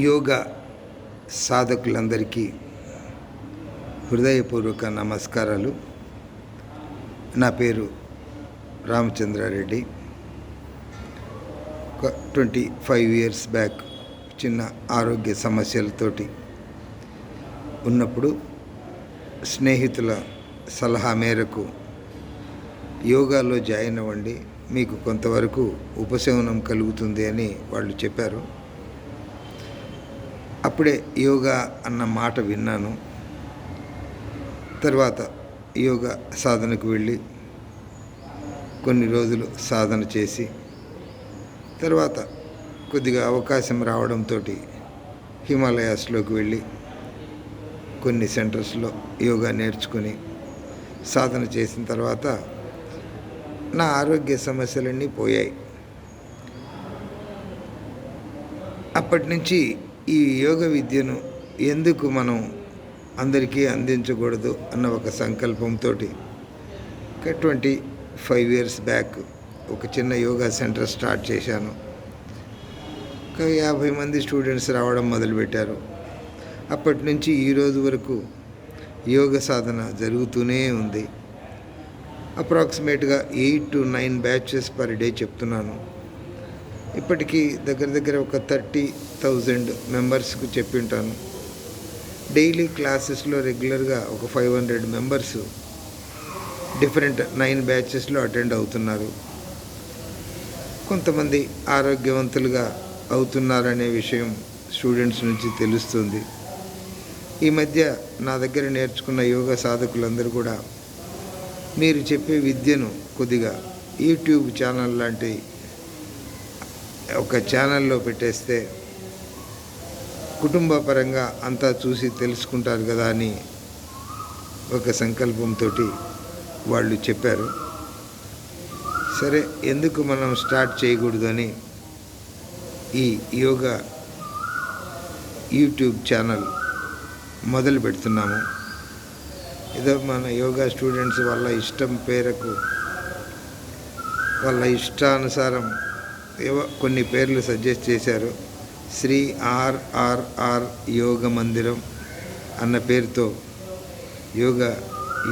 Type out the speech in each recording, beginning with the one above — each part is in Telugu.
యోగా సాధకులందరికీ హృదయపూర్వక నమస్కారాలు. నా పేరు రామచంద్రారెడ్డి. ఒక 25 ఇయర్స్ బ్యాక్ చిన్న ఆరోగ్య సమస్యలతోటి ఉన్నప్పుడు స్నేహితుల సలహా మేరకు యోగాలో జాయిన్ అవ్వండి, మీకు కొంతవరకు ఉపశమనం కలుగుతుంది అని వాళ్ళు చెప్పారు. అప్పుడే యోగా అన్న మాట విన్నాను. తర్వాత యోగా సాధనకు వెళ్ళి కొన్ని రోజులు సాధన చేసి తర్వాత కొద్దిగా అవకాశం రావడంతో హిమాలయాస్లోకి వెళ్ళి కొన్ని సెంటర్స్లో యోగా నేర్చుకుని సాధన చేసిన తర్వాత నా ఆరోగ్య సమస్యలన్నీ పోయాయి. అప్పటి నుంచి ఈ యోగ విద్యను ఎందుకు మనం అందరికీ అందించకూడదు అన్న ఒక సంకల్పంతో 25 ఇయర్స్ బ్యాక్ ఒక చిన్న యోగా సెంటర్ స్టార్ట్ చేశాను. ఒక 50 మంది స్టూడెంట్స్ రావడం మొదలుపెట్టారు. అప్పటి నుంచి ఈరోజు వరకు యోగ సాధన జరుగుతూనే ఉంది. అప్రాక్సిమేట్గా 8 to 9 బ్యాచెస్ పర్ డే చెప్తున్నాను. ఇప్పటికీ దగ్గర ఒక 30,000 మెంబర్స్కు చెప్పింటాను. డైలీ క్లాసెస్లో రెగ్యులర్గా ఒక 500 మెంబర్స్ డిఫరెంట్ 9 బ్యాచెస్లో అటెండ్ అవుతున్నారు. కొంతమంది ఆరోగ్యవంతులుగా అవుతున్నారనే విషయం స్టూడెంట్స్ నుంచి తెలుస్తుంది. ఈ మధ్య నా దగ్గర నేర్చుకున్న యోగా సాధకులందరూ కూడా మీరు చెప్పే విద్యను కొద్దిగా యూట్యూబ్ ఛానల్ లాంటి ఒక ఛానల్లో పెట్టేస్తే కుటుంబ పరంగా అంతా చూసి తెలుసుకుంటారు కదా అని ఒక సంకల్పంతో వాళ్ళు చెప్పారు. సరే, ఎందుకు మనం స్టార్ట్ చేయకూడదు అని ఈ యోగా యూట్యూబ్ ఛానల్ మొదలు పెడుతున్నాము. ఏదో మన యోగా స్టూడెంట్స్ వాళ్ళ ఇష్టం పేరకు వాళ్ళ ఇష్టానుసారం ఏవో కొన్ని పేర్లు సజెస్ట్ చేశారు. శ్రీ ఆర్ఆర్ఆర్ యోగ మందిరం అన్న పేరుతో యోగా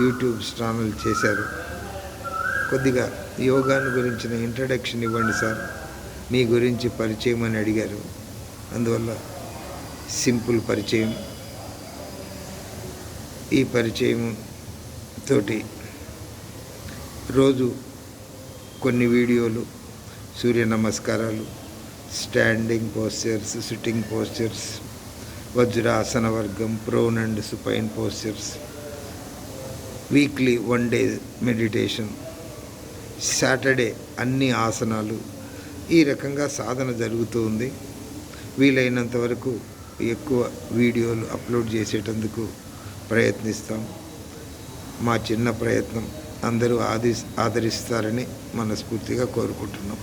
యూట్యూబ్ ఛానల్ చేశారు. కొద్దిగా యోగాను గురించిన ఇంట్రడక్షన్ ఇవ్వండి సార్, మీ గురించి పరిచయం అని అడిగారు. అందువల్ల సింపుల్ పరిచయం. ఈ పరిచయం తోటి రోజు కొన్ని వీడియోలు, సూర్య నమస్కారాలు, standing postures, sitting postures, vajrasana వర్గం, prone and supine postures, weekly 1 day meditation, Saturday అన్ని ఆసనాలు, ఈ రకంగా సాధన జరుగుతూ ఉంది. వీలైనంత వరకు ఎక్కువ వీడియోలు అప్లోడ్ చేసేటందుకు ప్రయత్నిస్తాం. మా చిన్న ప్రయత్నం అందరూ ఆదరిస్తారని మనస్ఫూర్తిగా కోరుకుంటున్నాం.